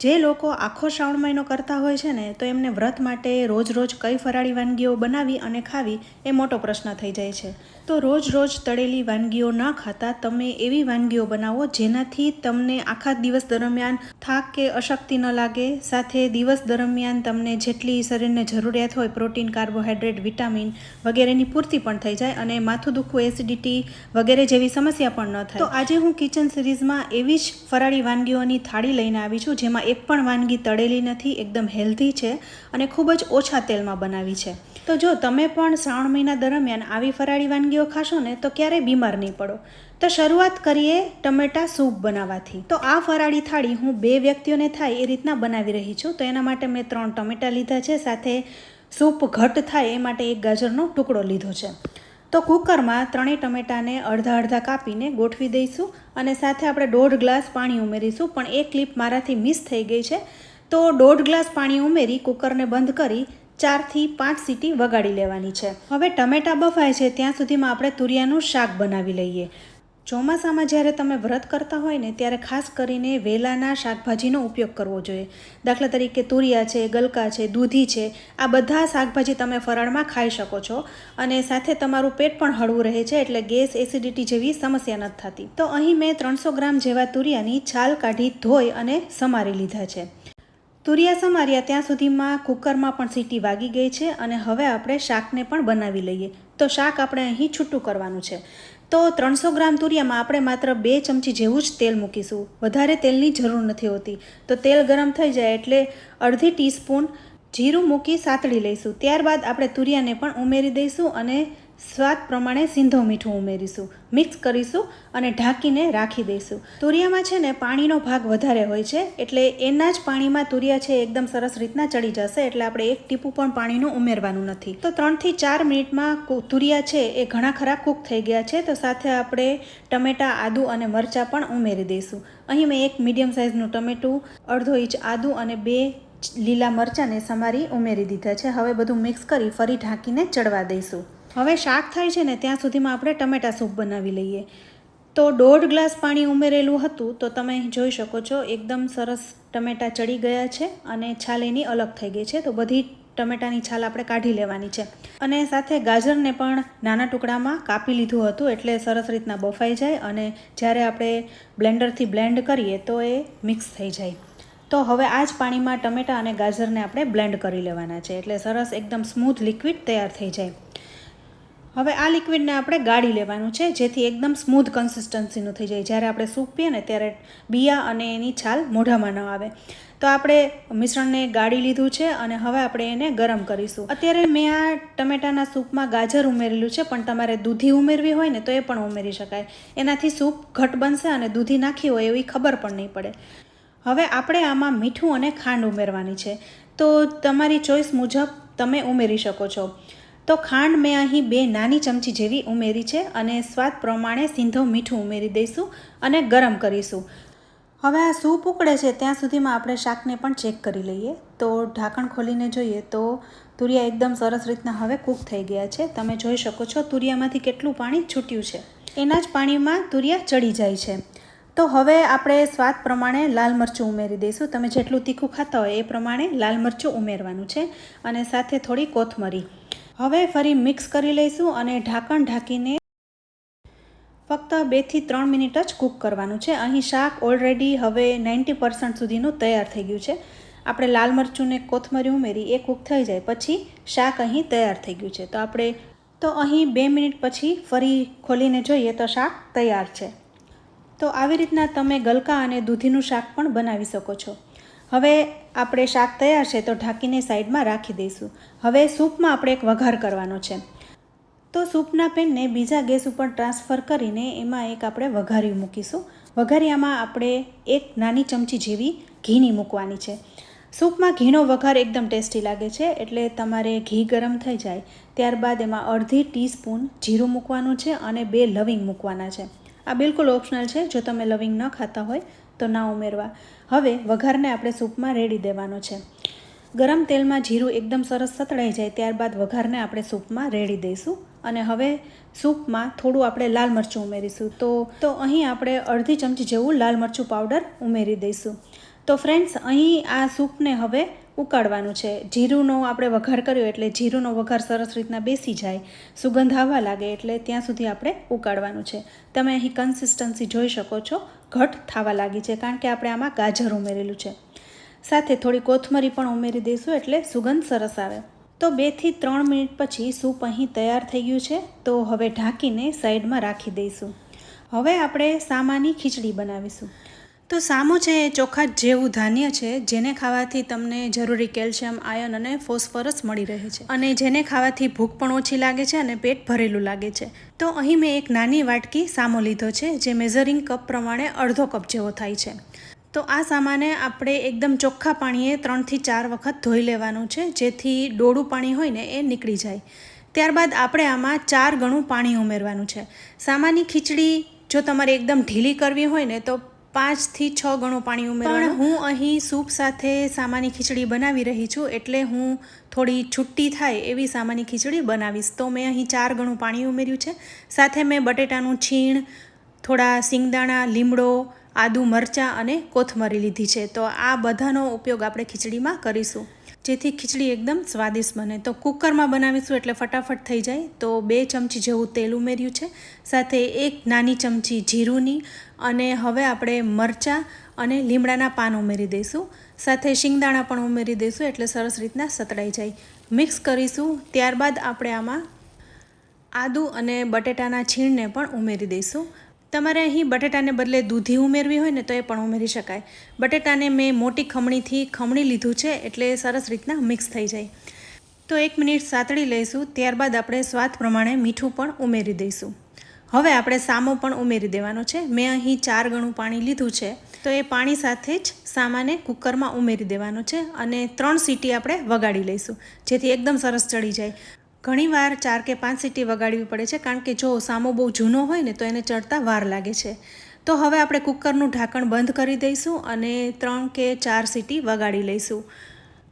જે લોકો આખો શ્રાવણ મહિનો કરતા હોય છે ને, તો એમને વ્રત માટે રોજ રોજ કઈ ફરાળી વાનગીઓ બનાવી અને ખાવી એ મોટો પ્રશ્ન થઈ જાય છે. તો રોજ રોજ તળેલી વાનગીઓ ન ખાતા તમે એવી વાનગીઓ બનાવો જેનાથી તમને આખા દિવસ દરમિયાન થાક કે અશક્તિ ન લાગે, સાથે દિવસ દરમિયાન તમને જેટલી શરીરને જરૂરિયાત હોય પ્રોટીન, કાર્બોહાઈડ્રેટ, વિટામિન વગેરેની પૂર્તિ પણ થઈ જાય અને માથું દુખવું, એસિડિટી વગેરે જેવી સમસ્યા પણ ન થાય. તો આજે હું કિચન સિરીઝમાં એવી જ ફરાળી વાનગીઓની થાળી લઈને આવી છું જેમાં એક પણ વાનગી તળેલી નથી, એકદમ હેલ્ધી છે અને ખૂબ જ ઓછા તેલમાં બનાવી છે. તો જો તમે પણ શ્રાવણ મહિના દરમિયાન આવી ફરાળી વાનગીઓ ખાશો ને તો ક્યારેય બીમાર નહીં પડો. તો શરૂઆત કરીએ ટમેટા સૂપ બનાવવાથી. તો આ ફરાળી થાળી હું 2 વ્યક્તિઓને થાય એ રીતના બનાવી રહી છું. તો એના માટે મેં 3 ટમેટા લીધા છે, સાથે સૂપ ઘટ થાય એ માટે 1 ગાજરનો ટુકડો લીધો છે. તો કુકરમાં 3 ટમેટાને અડધા અડધા કાપીને ગોઠવી દઈશું અને સાથે આપણે 1.5 ગ્લાસ પાણી ઉમેરીશું. પણ એક ક્લિપ મારાથી મિસ થઈ ગઈ છે, તો 1.5 ગ્લાસ પાણી ઉમેરી કુકરને બંધ કરી 4 થી 5 સીટી વગાડી લેવાની છે. હવે ટમેટા બફાય છે ત્યાં સુધીમાં આપણે તુરિયાનું શાક બનાવી લઈએ. ચોમાસામાં જ્યારે તમે વ્રત કરતા હોય ને ત્યારે ખાસ કરીને વેલાના શાકભાજીનો ઉપયોગ કરવો જોઈએ. દાખલા તરીકે તુરિયા છે, ગલકા છે, દૂધી છે, આ બધા શાકભાજી તમે ફરાળમાં ખાઈ શકો છો અને સાથે તમારું પેટ પણ હળવું રહે છે, એટલે ગેસ, એસિડિટી જેવી સમસ્યા નથી થતી. તો અહીં મેં 300 ગ્રામ જેવા તુરિયાની છાલ કાઢી ધોઈ અને સમારી લીધા છે. તુરિયા સમાર્યા ત્યાં સુધીમાં કુકરમાં પણ સીટી વાગી ગઈ છે અને હવે આપણે શાકને પણ બનાવી લઈએ. તો શાક આપણે અહીં છૂટું કરવાનું છે. તો 300 ગ્રામ તુરિયામાં આપણે માત્ર 2 ચમચી જેવું જ તેલ મૂકીશું, વધારે તેલની જરૂર નથી હોતી. તો તેલ ગરમ થઈ જાય એટલે અડધી ટીસ્પૂન જીરું મૂકી સાતળી લઈશું. ત્યારબાદ આપણે તુરિયાને પણ ઉમેરી દઈશું અને સ્વાદ પ્રમાણે સિંધવ મીઠું ઉમેરીશું, મિક્સ કરીશું અને ઢાંકીને રાખી દઈશું. તુરિયામાં છે ને પાણીનો ભાગ વધારે હોય છે, એટલે એના જ પાણીમાં તુરિયા છે એકદમ સરસ રીતના ચડી જશે, એટલે આપણે એક ટીપું પણ પાણીનું ઉમેરવાનું નથી. તો 3 થી 4 મિનિટમાં તુરિયા છે એ ઘણા ખરા કૂક થઈ ગયા છે. તો સાથે આપણે ટમેટા, આદુ અને મરચાં પણ ઉમેરી દઈશું. અહીં મેં 1 મીડિયમ સાઇઝનું ટમેટું, અડધો ઇંચ આદુ અને 2 લીલા મરચાંને સમારી ઉમેરી દીધા છે. હવે બધું મિક્સ કરી ફરી ઢાંકીને ચડવા દઈશું. હવે શાક થાય છે ને ત્યાં સુધીમાં આપણે ટમેટા સૂપ બનાવી લઈએ. તો 1.5 ગ્લાસ પાણી ઉમેરેલું હતું, તો તમે જોઈ શકો છો એકદમ સરસ ટમેટા ચડી ગયા છે અને છાલ એની અલગ થઈ ગઈ છે. તો બધી ટમેટાની છાલ આપણે કાઢી લેવાની છે અને સાથે ગાજરને પણ નાના ટુકડામાં કાપી લીધું હતું, એટલે સરસ રીતના બફાઈ જાય અને જ્યારે આપણે બ્લેન્ડરથી બ્લેન્ડ કરીએ તો એ મિક્સ થઈ જાય. તો હવે આ જ પાણીમાં ટમેટા અને ગાજરને આપણે બ્લેન્ડ કરી લેવાના છે, એટલે સરસ એકદમ સ્મૂથ લિક્વિડ તૈયાર થઈ જાય. હવે આ લિક્વિડને આપણે ગાળી લેવાનું છે, જેથી એકદમ સ્મૂથ કન્સિસ્ટન્સીનું થઈ જાય. જ્યારે આપણે સૂપ પીએ ને ત્યારે બિયા અને એની છાલ મોઢામાં ન આવે. તો આપણે મિશ્રણને ગાળી લીધું છે અને હવે આપણે એને ગરમ કરીશું. અત્યારે મેં આ ટમેટાના સૂપમાં ગાજર ઉમેરેલું છે, પણ તમારે દૂધી ઉમેરવી હોય ને તો એ પણ ઉમેરી શકાય. એનાથી સૂપ ઘટ બનશે અને દૂધી નાખી હોય એવી ખબર પણ નહીં પડે. હવે આપણે આમાં મીઠું અને ખાંડ ઉમેરવાની છે, તો તમારી ચોઈસ મુજબ તમે ઉમેરી શકો છો. તો ખાંડ મેં અહીં 2 નાની ચમચી જેવી ઉમેરી છે અને સ્વાદ પ્રમાણે સિંધવ મીઠું ઉમેરી દઈશું અને ગરમ કરીશું. હવે આ સૂપ ઉકળે છે ત્યાં સુધીમાં આપણે શાકને પણ ચેક કરી લઈએ. તો ઢાંકણ ખોલીને જોઈએ તો તુરિયા એકદમ સરસ રીતના હવે કૂક થઈ ગયા છે. તમે જોઈ શકો છો તુરિયામાંથી કેટલું પાણી છૂટ્યું છે. એના જ પાણીમાં તુરિયા ચડી જાય છે. તો હવે આપણે સ્વાદ પ્રમાણે લાલ મરચું ઉમેરી દઈશું. તમે જેટલું તીખું ખાતા હોય એ પ્રમાણે લાલ મરચું ઉમેરવાનું છે અને સાથે થોડી કોથમરી. હવે ફરી મિક્સ કરી લઈશું અને ઢાંકણ ઢાંકીને ફક્ત 2 થી 3 મિનિટ જ કૂક કરવાનું છે. અહીં શાક ઓલરેડી હવે 90% સુધીનું તૈયાર થઈ ગયું છે. આપણે લાલ મરચું ને કોથમરી ઉમેરી એ કૂક થઈ જાય પછી શાક અહીં તૈયાર થઈ ગયું છે. તો અહીં 2 મિનિટ પછી ફરી ખોલીને જોઈએ તો શાક તૈયાર છે. તો આવી રીતના તમે ગલકા અને દૂધીનું શાક પણ બનાવી શકો છો. હવે આપણે શાક તૈયાર છે તો ઢાંકીને સાઈડમાં રાખી દઈશું. હવે સૂપમાં આપણે એક વઘાર કરવાનો છે. તો સૂપના પેનને બીજા ગેસ ઉપર ટ્રાન્સફર કરીને એમાં એક આપણે વઘારી મૂકીશું. વઘારિયામાં આપણે 1 નાની ચમચી જેવી ઘીની મૂકવાની છે. સૂપમાં ઘીનો વઘાર એકદમ ટેસ્ટી લાગે છે, એટલે તમારે ઘી ગરમ થઈ જાય ત્યારબાદ એમાં અડધી ટીસ્પૂન જીરું મૂકવાનું છે અને 2 લવિંગ મૂકવાના છે. આ બિલકુલ ઓપ્શનલ છે, જો તમે લવિંગ ન ખાતા હોય તો ના ઉમેરવા. હવે વઘારને આપણે સૂપમાં રેડી દેવાનો છે. ગરમ તેલમાં જીરું એકદમ સરસ સતળાઈ જાય ત્યારબાદ વઘારને આપણે સૂપમાં રેડી દઈશું અને હવે સૂપમાં થોડું આપણે લાલ મરચું ઉમેરીશું. તો અહીં આપણે અડધી ચમચી જેવું લાલ મરચું પાવડર ઉમેરી દઈશું. તો ફ્રેન્ડ્સ, અહીં આ સૂપને હવે ઉકાળવાનું છે. જીરુંનો આપણે વઘાર કર્યો એટલે જીરુંનો વઘાર સરસ રીતના બેસી જાય, સુગંધ આવવા લાગે એટલે ત્યાં સુધી આપણે ઉકાળવાનું છે. તમે અહીં કન્સિસ્ટન્સી જોઈ શકો છો, ઘટ થવા લાગી છે કારણ કે આપણે આમાં ગાજર ઉમેરેલું છે. સાથે થોડી કોથમરી પણ ઉમેરી દઈશું એટલે સુગંધ સરસ આવે. તો 2 થી 3 મિનિટ પછી સૂપ અહીં તૈયાર થઈ ગયું છે. તો હવે ઢાંકીને સાઈડમાં રાખી દઈશું. હવે આપણે સામાની ખીચડી બનાવીશું. તો સામો છે એ ચોખા જેવું ધાન્ય છે જેને ખાવાથી તમને જરૂરી કેલ્શિયમ, આયર્ન અને ફોસ્ફરસ મળી રહે છે અને જેને ખાવાથી ભૂખ પણ ઓછી લાગે છે અને પેટ ભરેલું લાગે છે. તો અહીં મેં એક નાની વાટકી સામો લીધો છે જે મેઝરિંગ કપ પ્રમાણે અડધો કપ જેવો થાય છે. તો આ સામાને આપણે એકદમ ચોખ્ખા પાણીએ 3 થી 4 વખત ધોઈ લેવાનું છે જેથી ડોળું પાણી હોય ને એ નીકળી જાય. ત્યારબાદ આપણે આમાં 4 ગણું પાણી ઉમેરવાનું છે. સામાની ખીચડી જો તમારે એકદમ ઢીલી કરવી હોય ને તો 5 થી 6 ગણું પાણી ઉમેરવાનું. પણ હું અહીં સૂપ સાથે સામાની ખીચડી બનાવી રહી છું એટલે હું થોડી છુટ્ટી થાય એવી સામાની ખીચડી બનાવીશ. તો મેં અહીં 4 ગણું પાણી ઉમેર્યું છે. સાથે મેં બટેટાનું છીણ, થોડા સિંગદાણા, લીમડો, આદુ, મરચાં અને કોથમરી લીધી છે. તો આ બધાનો ઉપયોગ આપણે ખીચડીમાં કરીશું જેથી ખીચડી એકદમ સ્વાદિષ્ટ બને. તો કુકરમાં બનાવીશું એટલે ફટાફટ થઈ જાય. તો 2 ચમચી જેવું તેલ ઉમેર્યું છે, સાથે 1 નાની ચમચી જીરુંની, અને હવે આપણે મરચાં અને લીમડાના પાન ઉમેરી દઈશું. સાથે શિંગદાણા પણ ઉમેરી દઈશું એટલે સરસ રીતના સતળાઈ જાય. મિક્સ કરીશું. ત્યારબાદ આપણે આમાં આદુ અને બટેટાના છીણને પણ ઉમેરી દઈશું. તમારે અહીં બટેટાને બદલે દૂધી ઉમેરવી હોય ને તો એ પણ ઉમેરી શકાય. બટેટાને મેં મોટી ખમણીથી ખમણી લીધું છે એટલે સરસ રીતના મિક્સ થઈ જાય. તો 1 મિનિટ સાતળી લઈશું. ત્યારબાદ આપણે સ્વાદ પ્રમાણે મીઠું પણ ઉમેરી દઈશું. હવે આપણે સામો પણ ઉમેરી દેવાનો છે. મેં અહીં 4 ગણું પાણી લીધું છે તો એ પાણી સાથે જ સામાને કુકરમાં ઉમેરી દેવાનો છે અને 3 સીટી આપણે વગાડી લઈશું જેથી એકદમ સરસ ચડી જાય. ઘણીવાર 4 કે 5 સીટી વગાડવી પડે છે કારણ કે જો સામો બહુ જૂનો હોય ને તો એને ચડતા વાર લાગે છે. તો હવે આપણે કુકરનું ઢાંકણ બંધ કરી દઈશું અને 3 કે 4 સીટી વગાડી લઈશું.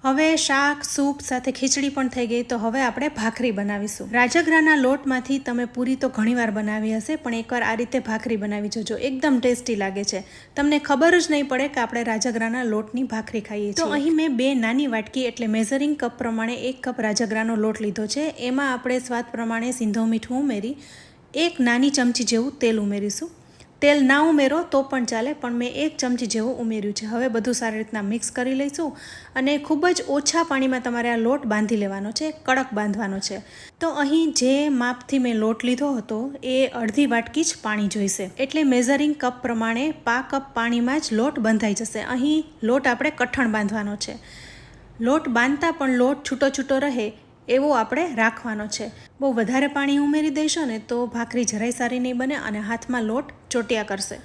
હવે શાક, સૂપ સાથે ખીચડી પણ થઈ ગઈ. તો હવે આપણે ભાખરી બનાવીશું. રાજગરાના લોટમાંથી તમે પૂરી તો ઘણીવાર બનાવી હશે, પણ એકવાર આ રીતે ભાખરી બનાવી જોજો, એકદમ ટેસ્ટી લાગે છે. તમને ખબર જ નહીં પડે કે આપણે રાજગરાના લોટની ભાખરી ખાઈએ છીએ. તો અહીં મેં 2 નાની વાટકી એટલે મેઝરિંગ કપ પ્રમાણે 1 કપ રાજગરાનો લોટ લીધો છે. એમાં આપણે સ્વાદ પ્રમાણે સિંધવ મીઠું ઉમેરી 1 નાની ચમચી જેવું તેલ ઉમેરીશું. તેલ ના ઉમેરો તો પણ ચાલે, પણ મેં 1 ચમચી જેવું ઉમેર્યું છે. હવે બધું સારી રીતના મિક્સ કરી લઈશું અને ખૂબ જ ઓછા પાણીમાં તમારે આ લોટ બાંધી લેવાનો છે, કડક બાંધવાનો છે. તો અહીં જે માપથી મેં લોટ લીધો હતો એ અડધી વાટકી જ પાણી જોઈશે એટલે મેઝરિંગ કપ પ્રમાણે પા કપ પાણીમાં જ લોટ બંધાઈ જશે. અહીં લોટ આપણે કઠણ બાંધવાનો છે. લોટ બાંધતા પણ લોટ છૂટો છૂટો રહે એવો આપણે રાખવાનો છે. બહુ વધારે પાણી ઉમેરી દઈશું ને તો ભાખરી જરાય સારી નહીં બને અને હાથમાં લોટ ચોટ્યા કરશે.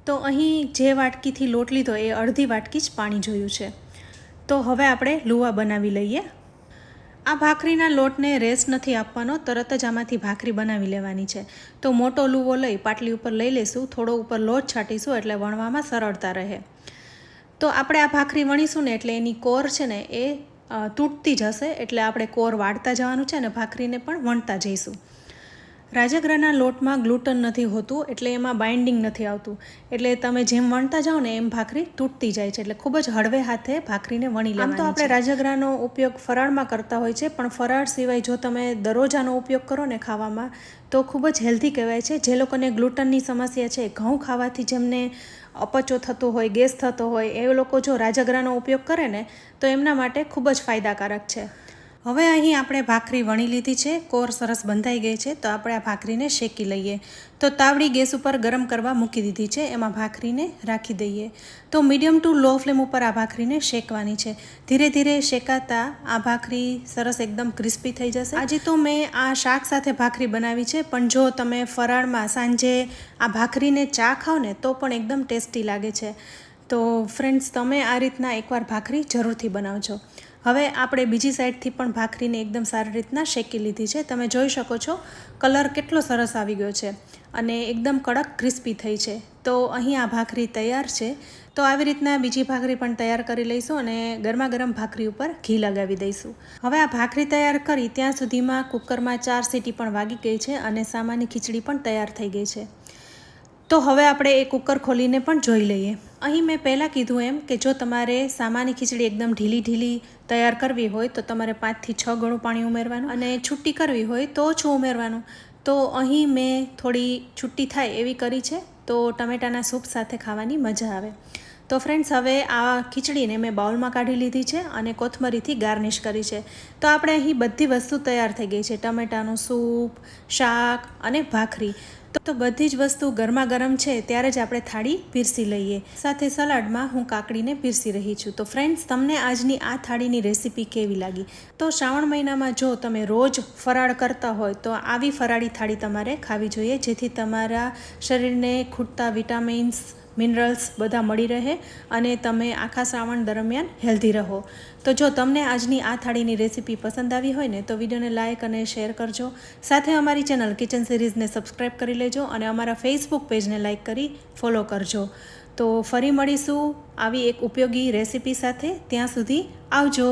તો અહીં જે વાટકીથી લોટ લીધો એ અડધી વાટકી જ પાણી જોયું છે. તો હવે આપણે લુવા બનાવી લઈએ. આ ભાખરીના લોટને રેસ્ટ નથી આપવાનો, તરત જ આમાંથી ભાખરી બનાવી લેવાની છે. તો મોટો લુવો લઈ પાટલી ઉપર લઈ લઈશું, થોડો ઉપર લોટ છાંટીશું એટલે વણવામાં સરળતા રહે. તો આપણે આ ભાખરી વણીશું ને એટલે એની કોર છે ને એ તૂટતી જશે એટલે આપણે કોર વાળતા જવાનું છે અને ભાખરીને પણ વણતા જઈશું. રાજગરાના લોટમાં ગ્લુટન નથી હોતું એટલે એમાં બાઇન્ડિંગ નથી આવતું, એટલે તમે જેમ વણતા જાઓ ને એમ ભાખરી તૂટતી જાય છે. એટલે ખૂબ જ હળવે હાથે ભાખરીને વણી લેવાની. આમ તો આપણે રાજગરાનો ઉપયોગ ફરાળમાં કરતા હોય છે, પણ ફરાળ સિવાય જો તમે દરરોજાનો ઉપયોગ કરો ને ખાવામાં તો ખૂબ જ હેલ્ધી કહેવાય છે. જે લોકોને ગ્લુટનની સમસ્યા છે, ઘઉં ખાવાથી જેમને અપચો થતો હોય, ગેસ થતો હોય, એ લોકો જો રાજગરાનો ઉપયોગ કરે ને તો એમના માટે ખૂબ જ ફાયદાકારક છે. હવે અહીં આપણે ભાખરી વણી લીધી છે, કોર સરસ બંધાઈ ગઈ છે. તો આપણે આ ભાખરીને શેકી લઈએ. તો તાવડી ગેસ ઉપર ગરમ કરવા મૂકી દીધી છે, એમાં ભાખરીને રાખી દઈએ. તો મીડિયમ ટુ લો ફ્લેમ ઉપર આ ભાખરીને શેકવાની છે. ધીરે ધીરે શેકાતા આ ભાખરી સરસ એકદમ ક્રિસ્પી થઈ જશે. આજે તો મેં આ શાક સાથે ભાખરી બનાવી છે, પણ જો તમે ફરાળમાં સાંજે આ ભાખરીને ચા ખાઓ ને તો પણ એકદમ ટેસ્ટી લાગે છે. તો ફ્રેન્ડ્સ, તમે આ રીતના એકવાર ભાખરી જરૂરથી બનાવજો. હવે આપણે બીજી સાઈડથી પણ ભાખરીને એકદમ સારી રીતના શેકી લીધી છે. તમે જોઈ શકો છો કલર કેટલો સરસ આવી ગયો છે અને એકદમ કડક ક્રિસ્પી થઈ છે. તો અહીં આ ભાખરી તૈયાર છે. તો આવી રીતના બીજી ભાખરી પણ તૈયાર કરી લઈશું અને ગરમા ગરમ ભાખરી ઉપર ઘી લગાવી દઈશું. હવે આ ભાખરી તૈયાર કરી ત્યાં સુધીમાં કુકરમાં 4 સીટી પણ વાગી ગઈ છે અને સામાની ખીચડી પણ તૈયાર થઈ ગઈ છે. તો હવે આપણે એ કુકર ખોલીને પણ જોઈ લઈએ. અહીં મેં પહેલાં કીધું એમ કે જો તમારે સામાની ખીચડી એકદમ ઢીલી તૈયાર કરવી હોય તો તમારે 5 થી 6 ગણું પાણી ઉમેરવાનું, અને છૂટી કરવી હોય તો ઓછું ઉમેરવાનું. તો અહીં મેં થોડી છૂટી થાય એવી કરી છે, તો ટમેટાના સૂપ સાથે ખાવાની મજા આવે. તો ફ્રેન્ડ્સ, હવે આ ખીચડીને મેં બાઉલમાં કાઢી લીધી છે અને કોથમરીથી ગાર્નિશ કરી છે. તો આપણે અહીં બધી વસ્તુ તૈયાર થઈ ગઈ છે: ટમેટાનું સૂપ, શાક અને ભાખરી. તો બધી જ વસ્તુ ગરમા ગરમ છે ત્યારે જ આપણે થાળી પીરસી લઈએ. સાથે સલાડમાં હું કાકડીને પીરસી રહી છું. તો ફ્રેન્ડ્સ, તમને આજની આ થાળીની રેસીપી કેવી લાગી? તો શ્રાવણ મહિનામાં જો તમે રોજ ફરાળ કરતા હોય તો આવી ફરાળી થાળી તમારે ખાવી જોઈએ, જેથી તમારા શરીરને ખૂટતા વિટામિન્સ, મિનરલ્સ બધા મળી રહે અને તમે આખા શ્રાવણ દરમિયાન હેલ્ધી રહો. તો જો તમને આજની આ થાળીની રેસીપી પસંદ આવી હોય ને તો વિડીયોને લાઇક અને શેર કરજો. સાથે અમારી ચેનલ કિચન સિરીઝને સબસ્ક્રાઈબ કરી લેજો અને અમારા ફેસબુક પેજને લાઇક કરી ફોલો કરજો. તો ફરી મળીશું આવી એક ઉપયોગી રેસીપી સાથે. ત્યાં સુધી આવજો.